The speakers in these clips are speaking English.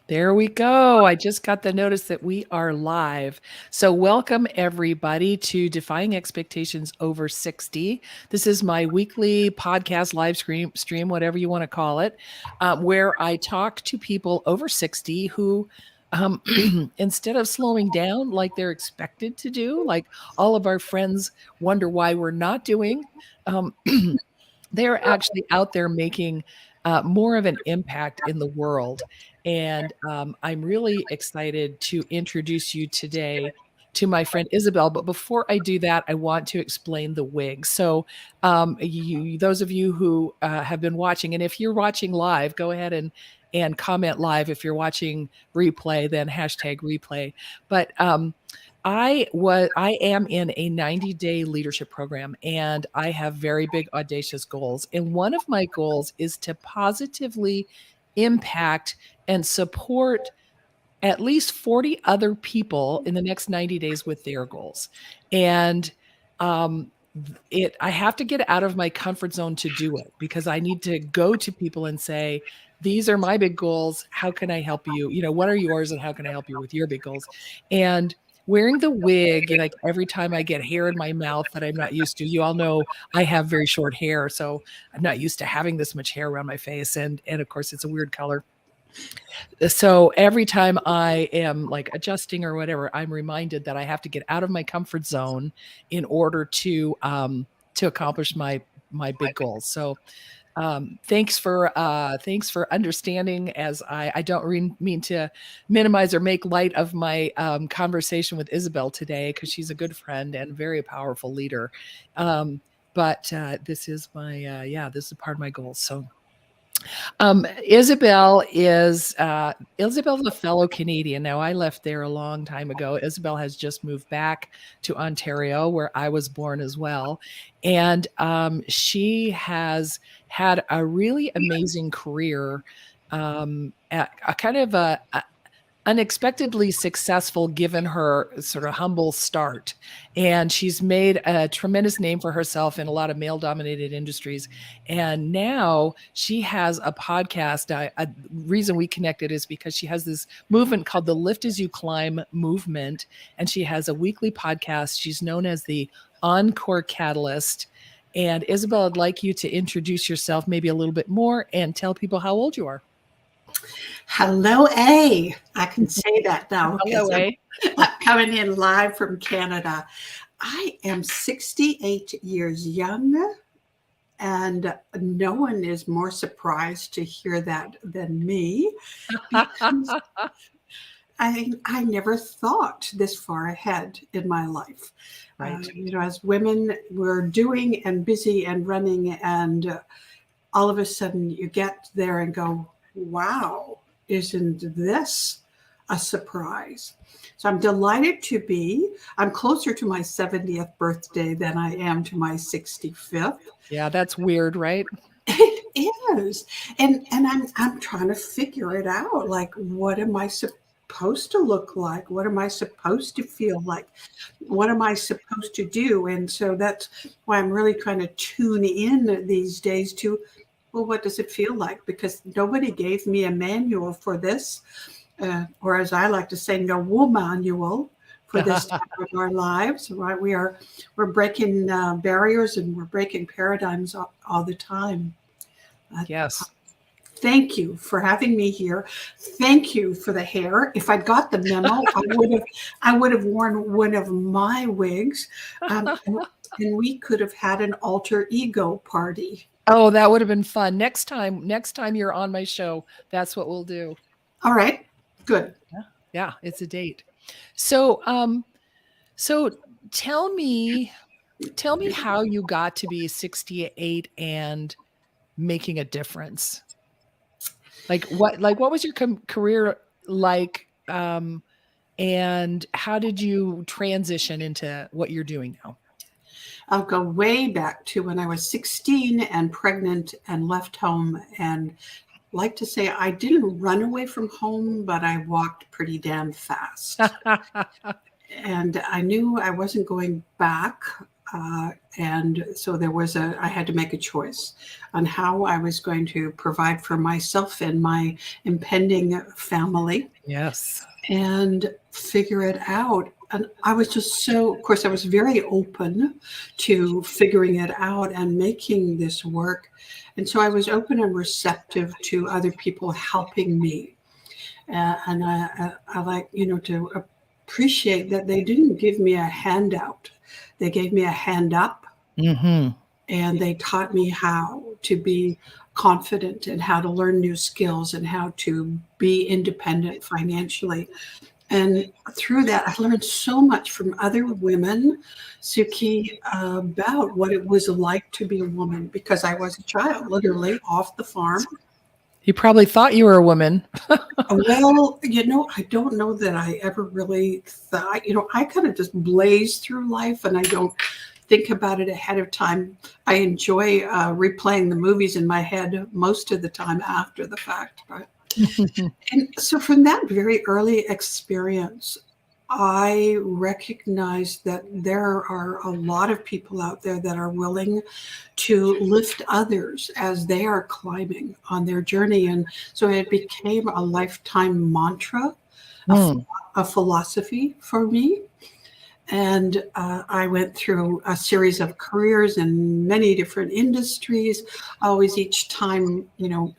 There we go. I just got the notice that we are live. So, welcome everybody to Defying Expectations Over 60. This is my weekly podcast live stream, whatever you want to call it, where I talk to people over 60 who, um, instead of slowing down like they're expected to do, like all of our friends wonder why we're not doing, um, they're actually out there making more of an impact in the world. And I'm really excited to introduce you today to my friend Isabel. But before I do that, I want to explain the wig. So, those of you who have been watching, and if you're watching live, go ahead and comment live. If you're watching replay, then hashtag replay. But I am in a 90-day leadership program, and I have very big audacious goals. And one of my goals is to positively impact and support at least 40 other people in the next 90 days with their goals. And um I have to get out of my comfort zone to do it, because I need to go to people and say, these are my big goals. How can I help you? What are yours and how can I help you with your big goals? And wearing the wig, like every time I get hair in my mouth that I'm not used to, you all know I have very short hair, so I'm not used to having this much hair around my face. And of course it's a weird color. So every time I am like adjusting or whatever, I'm reminded that I have to get out of my comfort zone in order to accomplish my big goals. So thanks for understanding, as I don't mean to minimize or make light of my conversation with Isabel today, because she's a good friend and very powerful leader. But this is this is part of my goals. So Isabel's a fellow Canadian. Now, I left there a long time ago. Isabel has just moved back to Ontario, where I was born as well, and she has had a really amazing career, at a kind of a unexpectedly successful given her sort of humble start. And she's made a tremendous name for herself in a lot of male dominated industries. And now she has a podcast. A reason we connected is because she has this movement called the Lift As You Climb movement. And she has a weekly podcast. She's known as the Encore Catalyst. And Isabel, I'd like you to introduce yourself maybe a little bit more and tell people how old you are. Hello, A. I can say that now. Hello, A. I'm coming in live from Canada. I am 68 years young, and no one is more surprised to hear that than me, because I never thought this far ahead in my life. Right. As women, we're doing and busy and running, and all of a sudden you get there and go, wow, isn't this a surprise? So I'm delighted to be. I'm closer to my 70th birthday than I am to my 65th. Yeah, that's weird, right? It is. And I'm trying to figure it out. Like, what am I supposed to look like? What am I supposed to feel like? What am I supposed to do? And so that's why I'm really trying to tune in these days to, well, what does it feel like? Because nobody gave me a manual for this, or as I like to say, no manual for this time of our lives. Right? We're breaking barriers, and we're breaking paradigms all the time. Yes. Thank you for having me here. Thank you for the hair. If I got the memo, I would have worn one of my wigs, and we could have had an alter ego party. Oh, that would have been fun. Next time you're on my show, that's what we'll do. All right. Good. Yeah, it's a date. So, so tell me how you got to be 68 and making a difference. Like what was your career like, and how did you transition into what you're doing now? I'll go way back to when I was 16 and pregnant and left home, and like to say I didn't run away from home, but I walked pretty damn fast. And I knew I wasn't going back. And so I had to make a choice on how I was going to provide for myself and my impending family Yes. and figure it out. And I was just so, of course, I was very open to figuring it out and making this work. And so I was open and receptive to other people helping me. And I like, to appreciate that they didn't give me a handout. They gave me a hand up, Mm-hmm. and they taught me how to be confident and how to learn new skills and how to be independent financially. And through that, I learned so much from other women, Suki, about what it was like to be a woman because I was a child, literally off the farm. You probably thought you were a woman. Well, I don't know that I ever really thought, I kind of just blaze through life and I don't think about it ahead of time. I enjoy replaying the movies in my head most of the time after the fact. But and so from that very early experience, I recognized that there are a lot of people out there that are willing to lift others as they are climbing on their journey. And so it became a lifetime mantra, a, ph- Mm. a philosophy for me. And I went through a series of careers in many different industries, always each time,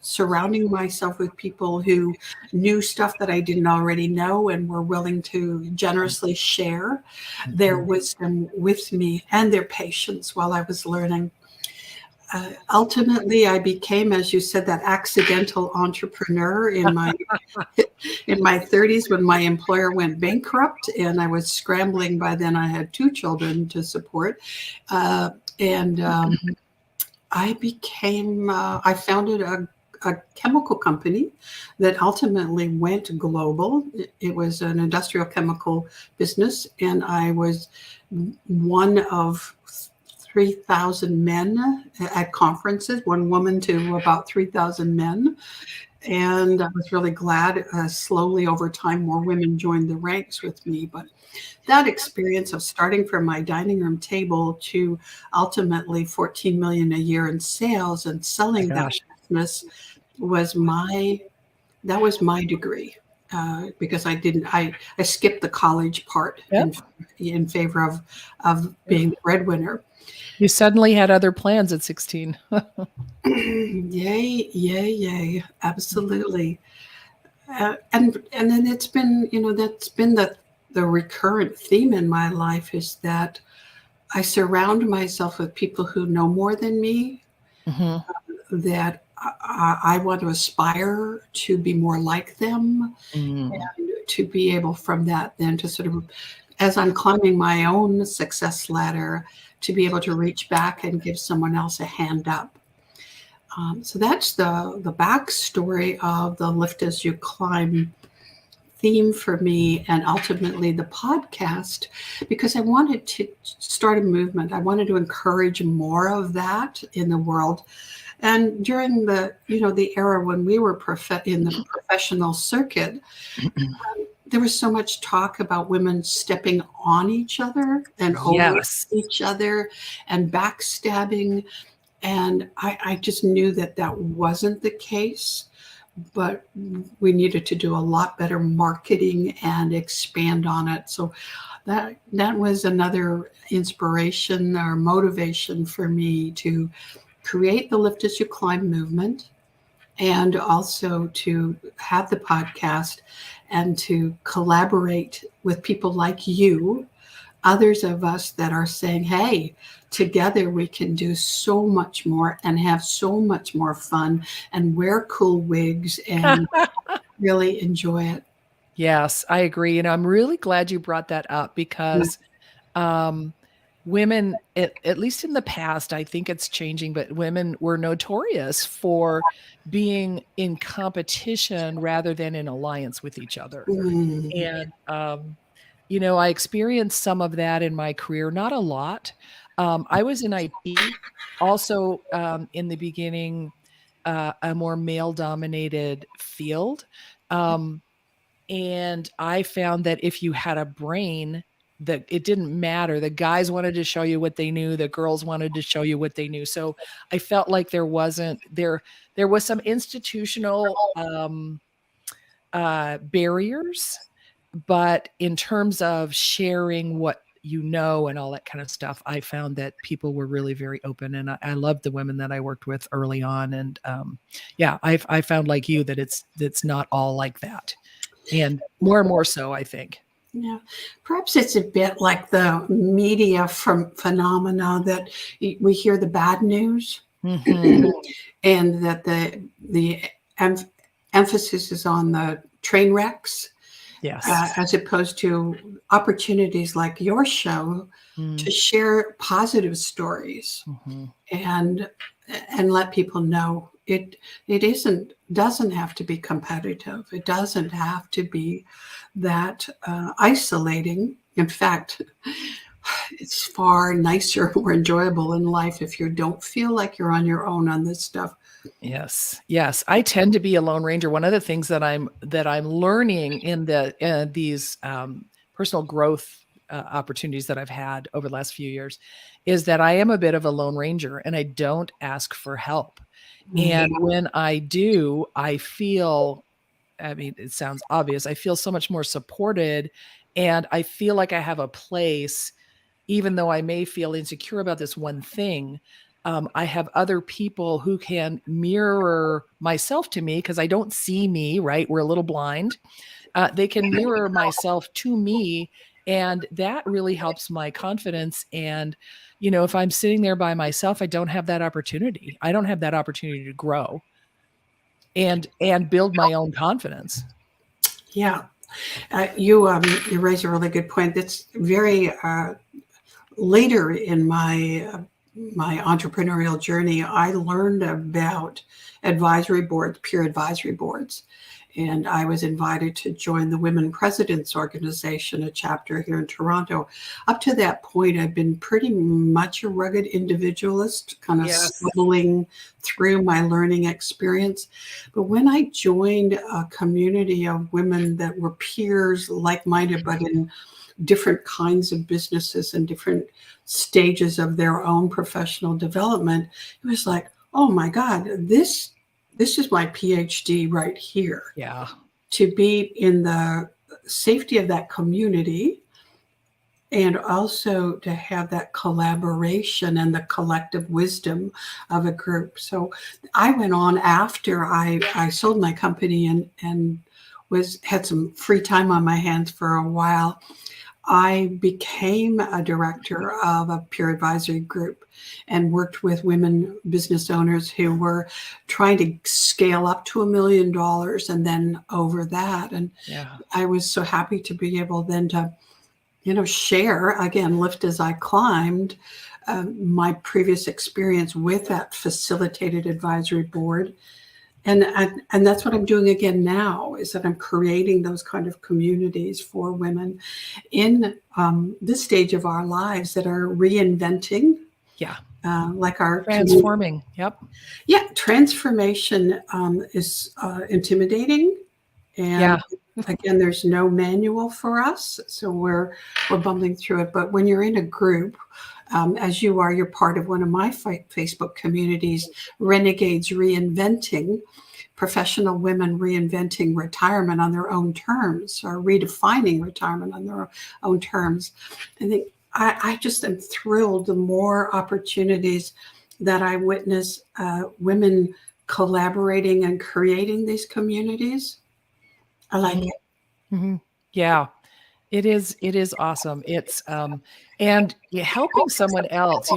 surrounding myself with people who knew stuff that I didn't already know and were willing to generously share their Mhm. wisdom with me and their patience while I was learning. Ultimately, I became, as you said, that accidental entrepreneur in my 30s when my employer went bankrupt and I was scrambling. By then, I had two children to support, and I founded a chemical company that ultimately went global. It was an industrial chemical business, and I was one of 3,000 men at conferences, one woman to about 3,000 men. And I was really glad. Slowly over time, more women joined the ranks with me. But that experience of starting from my dining room table to ultimately 14 million a year in sales and My selling that gosh. business was my degree. Because I skipped the college part Yep. in favor of Yep. being the breadwinner. You suddenly had other plans at 16. Yay, yay, yay. Absolutely. And then that's been the recurrent theme in my life is that I surround myself with people who know more than me, Hmm. that I want to aspire to be more like them, Mm. and to be able from that then to sort of, as I'm climbing my own success ladder, to be able to reach back and give someone else a hand up. So that's the backstory of the Lift as You Climb theme for me, and ultimately the podcast, because I wanted to start a movement. I wanted to encourage more of that in the world. And during the era when we were in the professional circuit, there was so much talk about women stepping on each other and over Yes. each other and backstabbing. And I just knew that that wasn't the case, but we needed to do a lot better marketing and expand on it. So that was another inspiration or motivation for me to create the Lift as You Climb movement, and also to have the podcast and to collaborate with people like you, others of us that are saying, hey, together we can do so much more and have so much more fun and wear cool wigs and really enjoy it. Yes, I agree. I'm really glad you brought that up because um, women, at least in the past, I think it's changing, but women were notorious for being in competition rather than in alliance with each other. Mm. And, I experienced some of that in my career, not a lot. I was in IT, also in the beginning, a more male dominated field. Um, and I found that if you had a brain, that it didn't matter. The guys wanted to show you what they knew. The girls wanted to show you what they knew. So I felt like there was some institutional barriers, but in terms of sharing what you know and all that kind of stuff, I found that people were really very open, and I loved the women that I worked with early on. And yeah, I found, like you, that it's not all like that, and more so, I think. Yeah, perhaps it's a bit like the media from phenomena that we hear the bad news, Mm-hmm. and that the emphasis is on the train wrecks, Yes. as opposed to opportunities like your show Mm-hmm. to share positive stories and let people know it doesn't have to be competitive. It doesn't have to be that isolating. In fact, it's far nicer, more enjoyable in life if you don't feel like you're on your own on this stuff. Yes. Yes. I tend to be a lone ranger. One of the things that I'm learning in these personal growth opportunities that I've had over the last few years is that I am a bit of a lone ranger, and I don't ask for help. And when I do, I feel, I mean, it sounds obvious, I feel so much more supported, and I feel like I have a place, even though I may feel insecure about this one thing. I have other people who can mirror myself to me, because I don't see me, right? We're a little blind. They can mirror myself to me, and that really helps my confidence. And, if I'm sitting there by myself, I don't have that opportunity. I don't have that opportunity to grow and build my own confidence. Yeah, you raise a really good point. That's very later in my entrepreneurial journey. I learned about advisory boards, peer advisory boards, and I was invited to join the Women Presidents Organization, a chapter here in Toronto. Up to that point, I've been pretty much a rugged individualist, kind of Yes. stumbling through my learning experience. But when I joined a community of women that were peers, like-minded, but in different kinds of businesses and different stages of their own professional development, it was like, oh my God, this is my PhD right here. Yeah. To be in the safety of that community, and also to have that collaboration and the collective wisdom of a group. So I went on after I sold my company and had some free time on my hands for a while. I became a director of a peer advisory group and worked with women business owners who were trying to scale up to $1 million and then over that. And Yeah. I was so happy to be able then to, share, again, lift as I climbed, my previous experience with that facilitated advisory board. And that's what I'm doing again now, is that I'm creating those kind of communities for women in this stage of our lives that are reinventing, Yeah. like our Transforming. Yep. yeah, transformation is intimidating, Yeah. and again, there's no manual for us, so we're bumbling through it. But when you're in a group, as you are, you're part of one of my Facebook communities, Renegades Reinventing, professional women reinventing retirement on their own terms, or redefining retirement on their own terms. I think I just am thrilled the more opportunities that I witness women collaborating and creating these communities. I like it. Mm-hmm. Yeah. It is awesome. It's and helping someone else,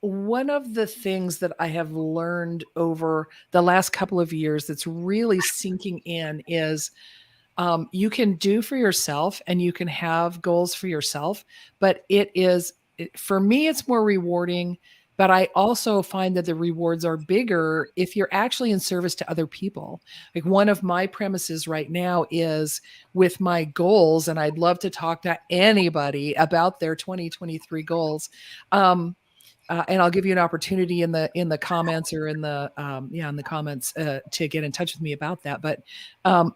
one of the things that I have learned over the last couple of years that's really sinking in is, you can do for yourself and you can have goals for yourself, but for me, it's more rewarding. But I also find that the rewards are bigger if you're actually in service to other people. Like, one of my premises right now is with my goals, and I'd love to talk to anybody about their 2023 goals. And I'll give you an opportunity in the comments, or in the comments, to get in touch with me about that. But um,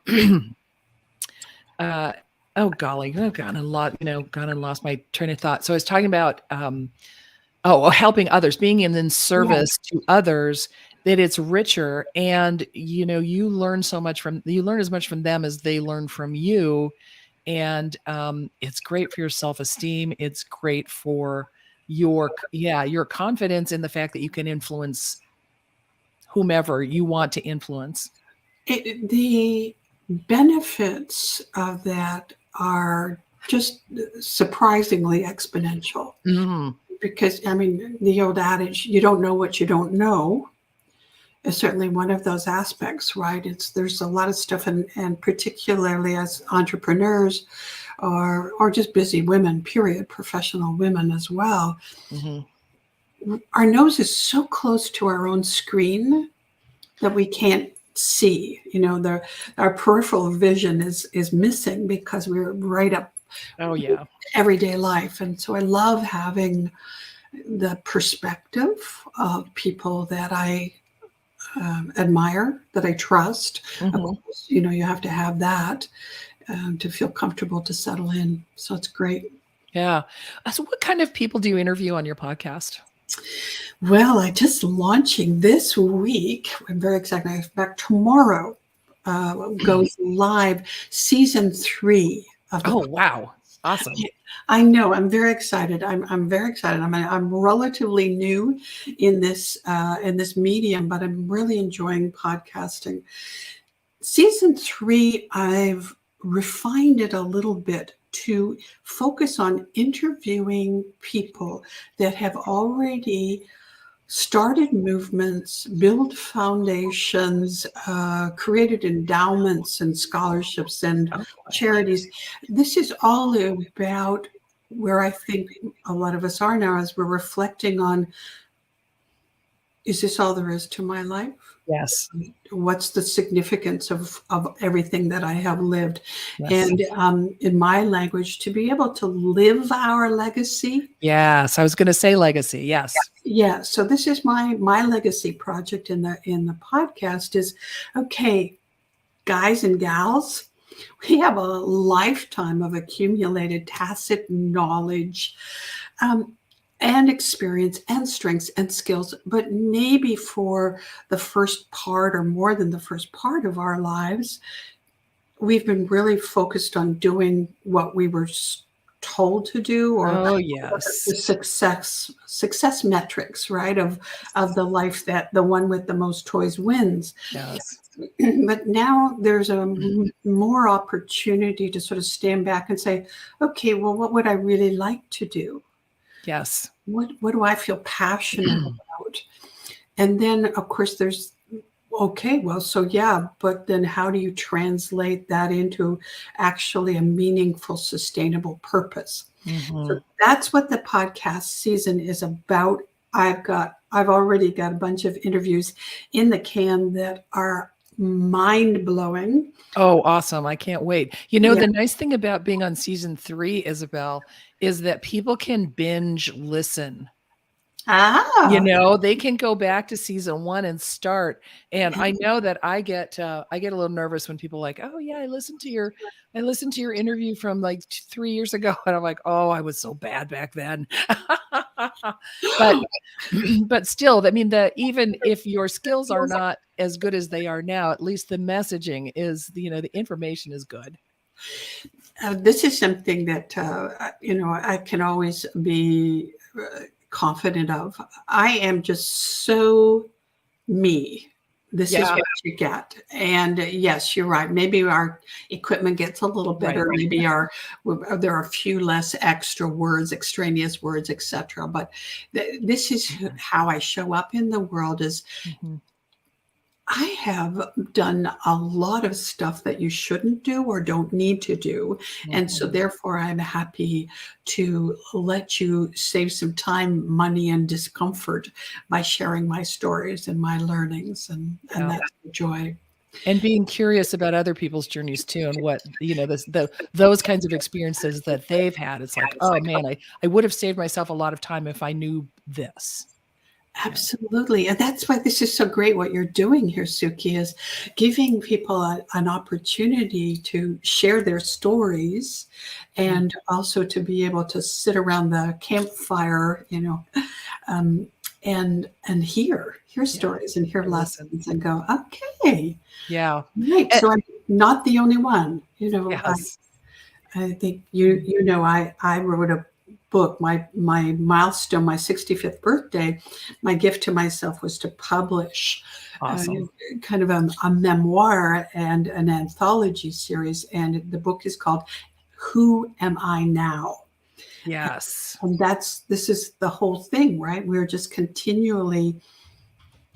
uh, Oh golly, oh god, gone and lost my train of thought. So I was talking about helping others, being in Yeah. service to others, that it's richer, and you learn as much from them as they learn from you, and it's great for your self-esteem. It's great for your confidence in the fact that you can influence whomever you want to influence. The benefits of that are just surprisingly exponential Mhm. because, I mean, the old adage, you don't know what you don't know, is certainly one of those aspects, right? There's a lot of stuff, and particularly as entrepreneurs or just busy women, period, professional women as well, Mhm. our nose is so close to our own screen that we can't see. Our peripheral vision is missing because we're right up Oh yeah. everyday life. And so I love having the perspective of people that I admire, that I trust. Of Mhm. course, you have to have that to feel comfortable to settle in. So it's great. Yeah. So what kind of people do you interview on your podcast? Well, I just launching this week. I'm very excited. In fact, tomorrow goes live season 3 of the. Oh, wow. Awesome. I know. I'm very excited. I'm very excited. I'm relatively new in this medium, but I'm really enjoying podcasting. Season 3, I've refined it a little bit to focus on interviewing people that have already started movements, built foundations, created endowments and scholarships and Oh, charities. This is all about where I think a lot of us are now as we're reflecting on, is this all there is to my life? yes. What's the significance of everything that I have lived? Yes. And in my language, to be able to live our legacy. Yes. I was going to say legacy. Yes. Yeah, so this is my legacy project in the podcast is, okay, guys and gals, we have a lifetime of accumulated tacit knowledge, um, and experience and strengths and skills, but maybe for the first part or more than the first part of our lives, we've been really focused on doing what we were told to do, or Oh, the yes. success metrics, right, of the life that the one with the most toys wins. Yes. But now there's a more opportunity to sort of stand back and say, okay, well, what would I really like to do? Yes. What do I feel passionate about? And then, of course, there's, okay, well, so yeah, but then how do you translate that into actually a meaningful, sustainable purpose? So Mhm. that's what the podcast season is about. I've already got a bunch of interviews in the can that are mind blowing. Oh, awesome. I can't wait. Yeah. The nice thing about being on season 3, Isabel, is that people can binge listen. Ah, They can go back to season 1 and start. And I know that I get a little nervous when people are like, "Oh yeah, I listened to your interview from like 3 years ago." And I'm like, "Oh, I was so bad back then." But but still, I mean, even if your skills are not as good as they are now, at least the messaging is, the information is good. this is something that I can always be confident of. I am just so me. This is Yeah, what you get. And yes, you're right. Maybe our equipment gets a little right. better. Maybe there are a few less extra words, extraneous words, etc. But this is how I show up in the world. Is Mhm. I have done a lot of stuff that you shouldn't do or don't need to do. And so, Mhm. therefore, I'm happy to let you save some time, money, and discomfort by sharing my stories and my learnings. And Yeah. that's the joy. And being curious about other people's journeys too, and what, those kinds of experiences that they've had. It's like, oh man, I would have saved myself a lot of time if I knew this. Absolutely. And that's why this is so great what you're doing here, Suki, is giving people an opportunity to share their stories Mm. and also to be able to sit around the campfire, um, and hear Yeah. stories and hear And listen. lessons and go, okay, Yeah. right. And, So I'm not the only one. yes. I think Mm. I wrote a book. My milestone, my 65th birthday, my gift to myself was to publish uh, Awesome. kind of a memoir and an anthology series. And the book is called "Who Am I Now?" Yes. And this is the whole thing, right? We're just continually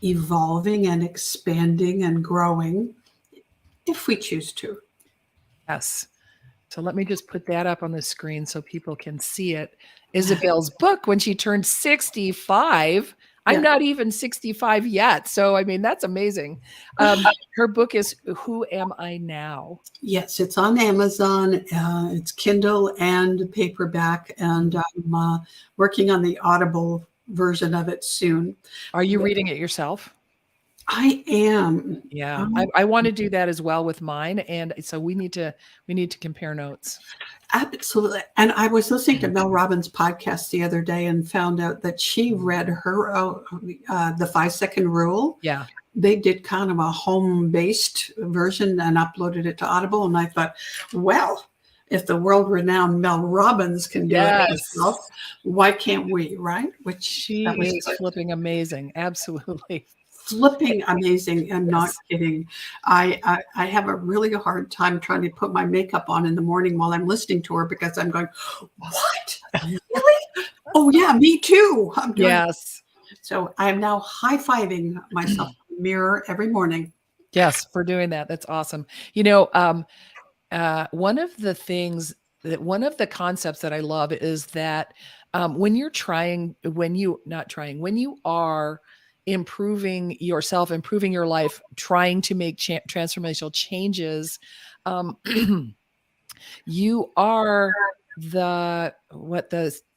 evolving and expanding and growing if we choose to. Yes. So let me just put that up on the screen so people can see it. Isabel's book when she turned 65. I'm Yeah. not even 65 yet. So, I mean, that's amazing. Her book is Who Am I Now? Yes, it's on Amazon. It's Kindle and paperback, and I'm working on the Audible version of it soon. Are you reading it yourself? I am. Yeah, Um, I want to do that as well with mine, and so we need to compare notes. Absolutely. And I was listening to Mel Robbins' podcast the other day and found out that she read her the 5 second rule. Yeah. They did kind of a home-based version and uploaded it to Audible. And I thought, well, if the world-renowned Mel Robbins can do it herself, Yes. why can't we, right? Which She that was is flipping amazing. Absolutely. flipping amazing. I'm not Yes. kidding. I have a really hard time trying to put my makeup on in the morning while I'm listening to her because I'm going, what? Really? Oh yeah, me too. I'm doing Yes. so. I am now high-fiving myself in the mirror every morning. Yes, for doing that. That's awesome. One of the things one of the concepts that I love is that when you're trying, when you are improving yourself, improving your life, trying to make transformational changes, um, you are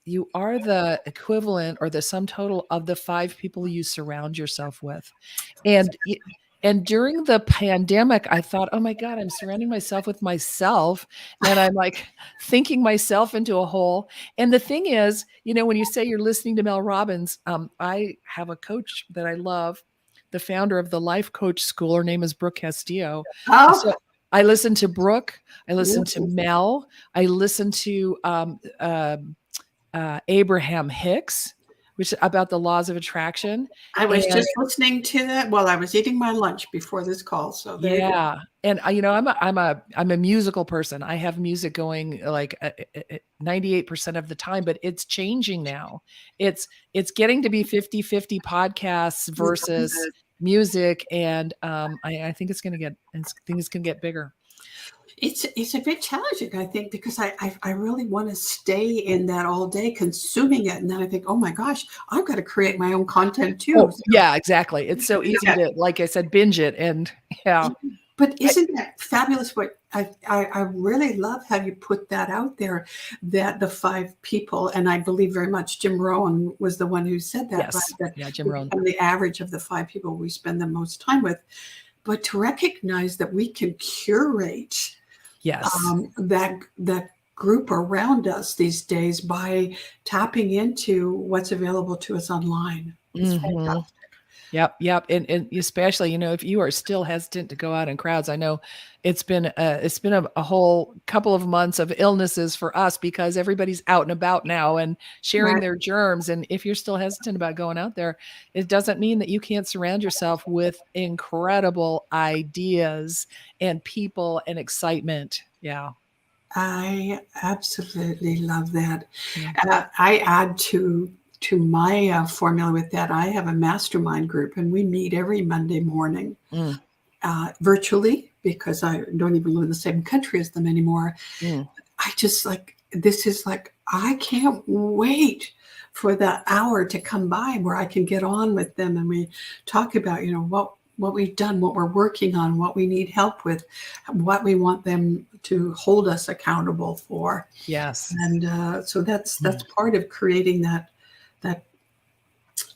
you are the equivalent or the sum total of the 5 people you surround yourself with. And and during the pandemic, I thought, "Oh my god, I'm surrounding myself with myself," and I'm, like, thinking myself into a hole. And the thing is, when you say you're listening to Mel Robbins, I have a coach that I love, the founder of the Life Coach School. Her name is Brooke Castillo. Oh, So I listen to Brooke, I listen to yes. Mel, I listen to, Abraham Hicks, which about the laws of attraction, I was and just listening to that while I was eating my lunch before this call. So there you go. yeah, and I'm a musical person. I have music going like 98% of the time, but it's changing now. It's getting to be 50-50 podcasts versus music, and I think it's gonna get bigger. It's a bit challenging, I think, because I really want to stay in that all day consuming it. And then I think, oh my gosh, I've got to create my own content too. Oh, yeah, exactly. It's so easy Yeah. to, like I said, binge it, and yeah. But I isn't that fabulous? What I really love how you put that out there, that the 5 people, and I believe very much Jim Rohn was the one who said that, right? Yes. That Yeah, Jim we Rohn. become the average of the 5 people we spend the most time with. But to recognize that we can curate Yes. that group around us these days by tapping into what's available to us online. It's Mhm. fantastic. Yep, and especially, if you are still hesitant to go out in crowds. I know it's been a whole couple of months of illnesses for us because everybody's out and about now and sharing Right. their germs, and if you're still hesitant about going out there, it doesn't mean that you can't surround yourself with incredible ideas and people and excitement. Yeah. I absolutely love that. Yeah. I add to my formula with that. I have a mastermind group, and we meet every Monday morning Mm, virtually because I don't even live in the same country as them anymore. mm. I just like this is like I can't wait for that hour to come by where I can get on with them and we talk about what we've done, what we're working on, what we need help with, what we want them to hold us accountable for, Yes. and so that's Mm. part of creating that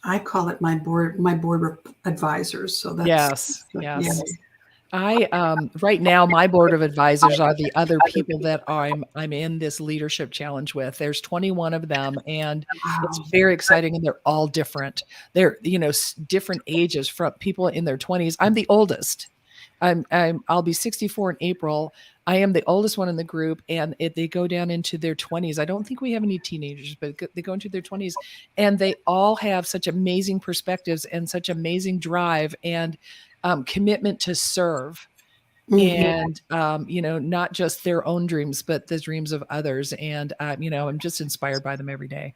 I call it my board of advisors. So Yes, yeah. yes. I right now my board of advisors are the other people that I'm in this leadership challenge with. There's 21 of them, and it's Wow. very exciting, and they're all different. They're, different ages, from people in their 20s. I'm the oldest. I'll be 64 in April. I am the oldest one in the group, and they go down into their 20s. I don't think we have any teenagers, but they go into their 20s, and they all have such amazing perspectives and such amazing drive and commitment to serve, Mhm. and not just their own dreams, but the dreams of others. And I'm just inspired by them every day.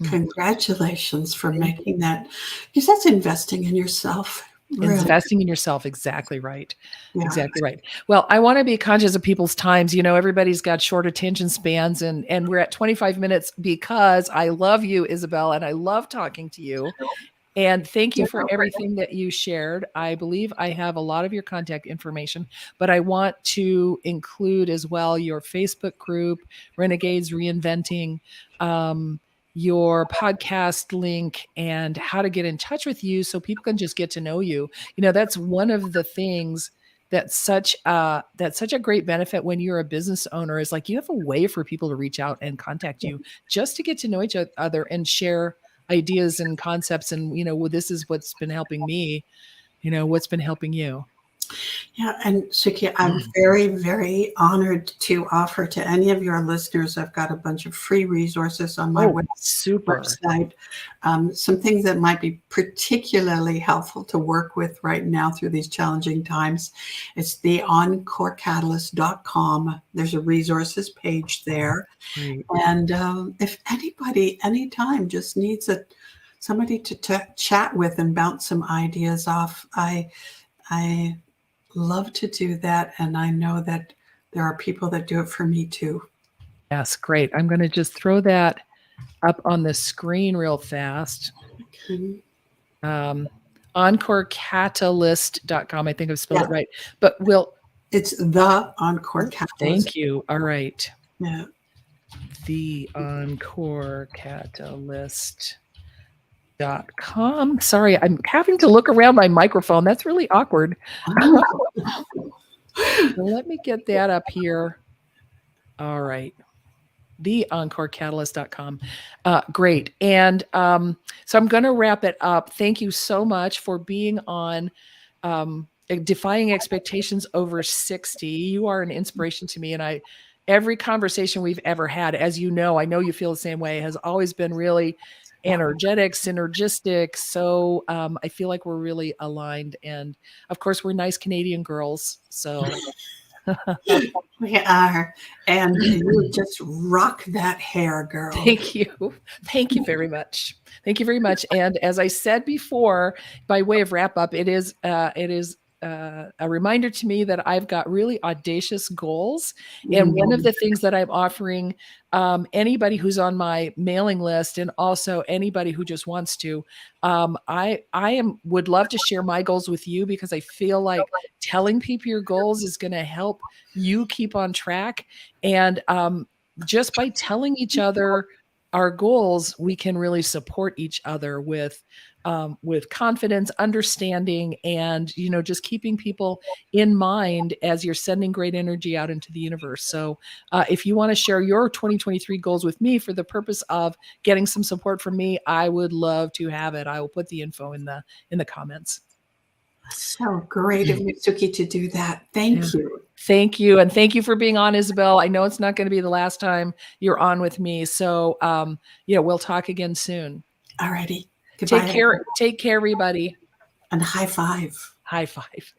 Mhm. Congratulations for Thank you. making that, because that's investing in yourself. Really. Investing in yourself. Exactly right. Yeah. Exactly right. Well, I want to be conscious of people's times. Everybody's got short attention spans, and we're at 25 minutes because I love you, Isabel, and I love talking to you. And thank you for everything that you shared. I believe I have a lot of your contact information, but I want to include as well your Facebook group, Renegades Reinventing, your podcast link, and how to get in touch with you so people can just get to know you. That's one of the things that's such a great benefit when you're a business owner, is like you have a way for people to reach out and contact you just to get to know each other and share ideas and concepts. And well, this is what's been helping me. What's been helping you. Yeah, and Suki, I'm very, very honored to offer to any of your listeners. I've got a bunch of free resources on my Oh, super. website, some things that might be particularly helpful to work with right now through these challenging times. It's the encorecatalyst.com. There's a resources page there. Great. And if anybody, anytime, just needs somebody to chat with and bounce some ideas off, I love to do that, and I know that there are people that do it for me too. Yes, great. I'm going to just throw that up on the screen real fast. Mhm. EncoreCatalyst.com. I think I've spelled Yeah, it right, but it's the Encore Catalyst. thank you. All right. Yeah. The Encore Catalyst.com. Sorry, I'm having to look around my microphone. That's really awkward. So let me get that up here. All right. The EncoreCatalyst.com. Great. And so I'm going to wrap it up. Thank you so much for being on Defying Expectations Over 60. You are an inspiration to me. And every conversation we've ever had, as you know, I know you feel the same way, has always been really energetic, synergistic. So I feel like we're really aligned. And of course, we're nice Canadian girls. So We are. And you just rock that hair, girl. thank you. Thank you very much. Thank you very much. And as I said before, by way of wrap up, it is a reminder to me that I've got really audacious goals. And one of the things that I'm offering anybody who's on my mailing list, and also anybody who just wants to, would love to share my goals with you, because I feel like telling people your goals is going to help you keep on track. And just by telling each other our goals, we can really support each other with confidence, understanding, and just keeping people in mind as you're sending great energy out into the universe. So if you want to share your 2023 goals with me for the purpose of getting some support from me, I would love to have it. I will put the info in the comments. So great of Mitsuki to do that. Thank you. Thank you. And thank you for being on, Isabel. I know it's not going to be the last time you're on with me. So, we'll talk again soon. All righty. Goodbye. Take care, everybody. And high five. High five.